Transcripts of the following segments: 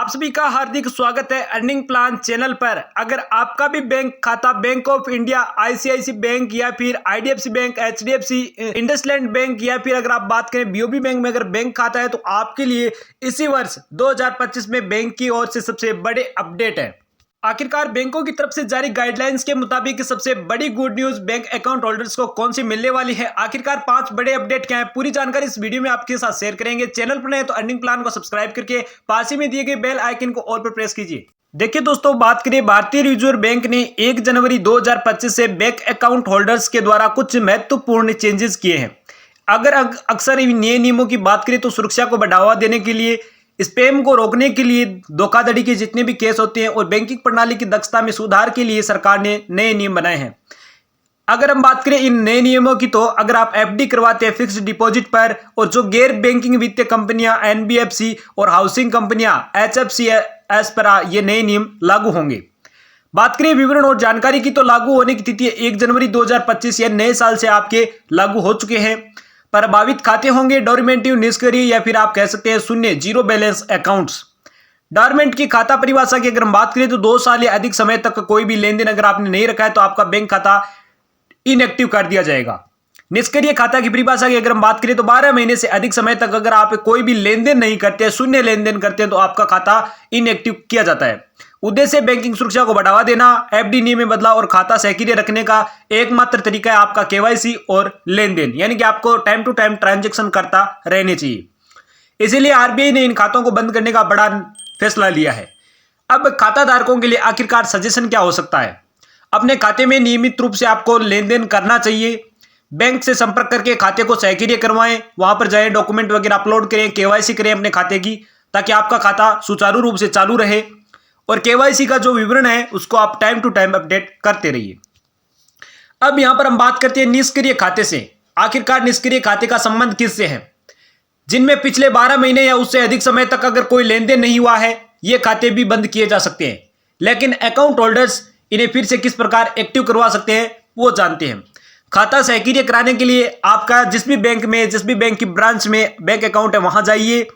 आप सभी का हार्दिक स्वागत है अर्निंग प्लान चैनल पर। अगर आपका भी बैंक खाता bank of India, ICICI bank या फिर IDFC bank, HDFC, IndusInd bank या फिर अगर आप बात करें बीओबी बैंक में अगर बैंक खाता है तो आपके लिए इसी वर्ष 2025 में बैंक की ओर से सबसे बड़े अपडेट है। आखिरकार बैंकों की तरफ से जारी गाइडलाइंस के मुताबिक सबसे बड़ी good news bank account holders को कौन सी मिलने वाली है। आखिरकार 5 बड़े अपडेट क्या है, पूरी जानकारी इस वीडियो में आपके साथ शेयर करेंगे। चैनल पर नए तो अर्निंग प्लान को सब्सक्राइब करके पास ही में दिए गए बेल आइकन को ऑल पर प्रेस कीजिए। देखिए दोस्तों, बात करें भारतीय रिजर्व बैंक ने 1 जनवरी 2025 से बैंक अकाउंट होल्डर्स के द्वारा कुछ महत्वपूर्ण चेंजेस किए हैं। अगर अक्सर नए नियमों की बात करें तो सुरक्षा को बढ़ावा देने के लिए, स्पैम को रोकने के लिए, धोखाधड़ी के जितने भी केस होते हैं और बैंकिंग प्रणाली की दक्षता में सुधार के लिए सरकार ने नए नियम बनाए हैं। अगर हम बात करें इन नए नियमों की तो अगर आप एफडी करवाते हैं फिक्स्ड डिपॉजिट पर और जो गैर बैंकिंग वित्तीय कंपनियां एनबीएफसी और हाउसिंग कंपनियां एचएफसीएस पर ये नए नियम लागू होंगे। बात करें विवरण और जानकारी की तो लागू होने की तिथि 1 जनवरी 2025 या नए साल से आपके लागू हो चुके हैं। प्रभावित खाते होंगे डोरमेंटिव, निष्क्रिय या फिर आप कह सकते हैं शून्य, जीरो बैलेंस अकाउंट्स। डोरमेंट की खाता परिभाषा की अगर हम बात करें तो 2 साल या अधिक समय तक कोई भी लेन देन अगर आपने नहीं रखा है तो आपका बैंक खाता इनएक्टिव कर दिया जाएगा। निष्क्रिय खाता की परिभाषा की अगर हम बात करें तो 12 महीने से अधिक समय तक अगर आप कोई भी लेन देन नहीं करते, शून्य लेन देन करते हैं तो आपका खाता इनएक्टिव किया जाता है। उद्देश्य बैंकिंग सुरक्षा को बढ़ावा देना, एफडी नियम में बदलाव और खाता सक्रिय रखने का एकमात्र तरीका है आपका केवाईसी और लेन देन, यानी कि आपको टाइम टू टाइम ट्रांजैक्शन करता रहने चाहिए। इसीलिए आरबीआई ने इन खातों को बंद करने का बड़ा फैसला लिया है। अब खाता धारकों के लिए आखिरकार सजेशन क्या हो सकता है? अपने खाते में नियमित रूप से आपको लेन देन करना चाहिए। बैंक से संपर्क करके खाते को सक्रिय करवाएं, वहां पर जाएं, डॉक्यूमेंट वगैरह अपलोड करें, केवाईसी करें अपने खाते की, ताकि आपका खाता सुचारू रूप से चालू रहे। और केवाईसी का जो विवरण है उसको आप टाइम टू टाइम अपडेट करते रहिए। अब यहां पर हम बात करते हैं निष्क्रिय खाते से। आखिरकार निष्क्रिय खाते का संबंध किससे है? जिनमें पिछले 12 महीने या उससे अधिक समय तक अगर कोई लेन देन नहीं हुआ है, ये खाते भी बंद किए जा सकते हैं। लेकिन अकाउंट होल्डर्स इन्हें फिर से किस प्रकार एक्टिव करवा सकते हैं वो जानते हैं। खाता सक्रिय कराने के लिए आपका जिस भी बैंक में, जिस भी बैंक की ब्रांच में बैंक अकाउंट है वहां जाइए,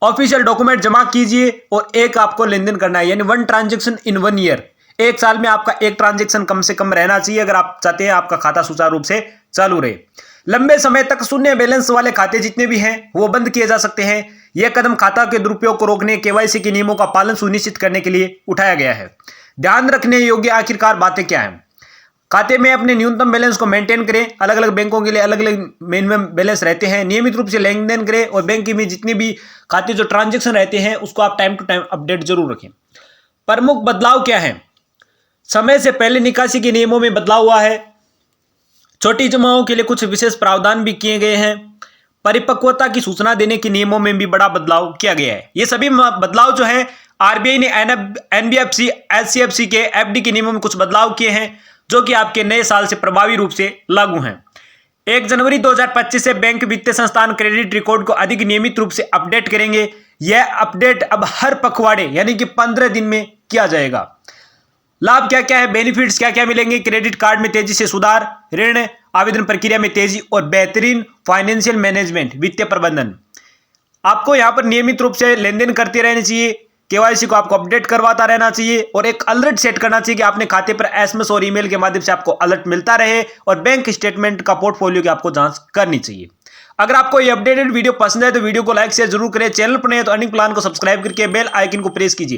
ऑफिशियल डॉक्यूमेंट जमा कीजिए और एक आपको लेन देन करना है, यानी 1 ट्रांजेक्शन इन 1 ईयर। 1 साल में आपका 1 ट्रांजेक्शन कम से कम रहना चाहिए अगर आप चाहते हैं आपका खाता सुचारू रूप से चालू रहे। लंबे समय तक शून्य बैलेंस वाले खाते जितने भी हैं वो बंद किए जा सकते हैं। यह कदम खाता के दुरुपयोग को रोकने, केवाईसी के नियमों का पालन सुनिश्चित करने के लिए उठाया गया है। ध्यान रखने योग्य आखिरकार बातें क्या हैं? खाते में अपने न्यूनतम बैलेंस को मेंटेन करें। अलग अलग बैंकों के लिए अलग अलग मिनिमम बैलेंस रहते हैं। नियमित रूप से लेन देन करें और बैंक में जितने भी खाते जो ट्रांजैक्शन रहते हैं उसको आप टाइम टू टाइम अपडेट जरूर रखें। प्रमुख बदलाव क्या है? समय से पहले निकासी के नियमों में बदलाव हुआ है। छोटी जमाओं के लिए कुछ विशेष प्रावधान भी किए गए हैं। परिपक्वता की सूचना देने के नियमों में भी बड़ा बदलाव किया गया है। ये सभी बदलाव जो है आरबीआई ने एनबीएफसी, एचसीएफसी के एफडी के नियमों में कुछ बदलाव किए हैं जो कि आपके नए साल से प्रभावी रूप से लागू हैं। 1 जनवरी 2025 से बैंक वित्तीय संस्थान क्रेडिट रिकॉर्ड को अधिक नियमित रूप से अपडेट करेंगे। यह अपडेट अब हर पखवाड़े यानी कि 15 दिन में किया जाएगा। लाभ क्या क्या है, बेनिफिट्स क्या क्या मिलेंगे? क्रेडिट कार्ड में तेजी से सुधार, ऋण आवेदन प्रक्रिया में तेजी और बेहतरीन फाइनेंशियल मैनेजमेंट, वित्तीय प्रबंधन। आपको यहां पर नियमित रूप से लेन देन करते रहने चाहिए। केवाईसी को आपको अपडेट करवाता रहना चाहिए और एक अलर्ट सेट करना चाहिए कि आपने खाते पर एसएमएस और ईमेल के माध्यम से आपको अलर्ट मिलता रहे और बैंक स्टेटमेंट का पोर्टफोलियो की आपको जांच करनी चाहिए। अगर आपको ये अपडेटेड वीडियो पसंद है तो वीडियो को लाइक शेयर जरूर करें। चैनल पर नए तो अर्निंग प्लान को सब्सक्राइब करके बेल आइकन को प्रेस कीजिए।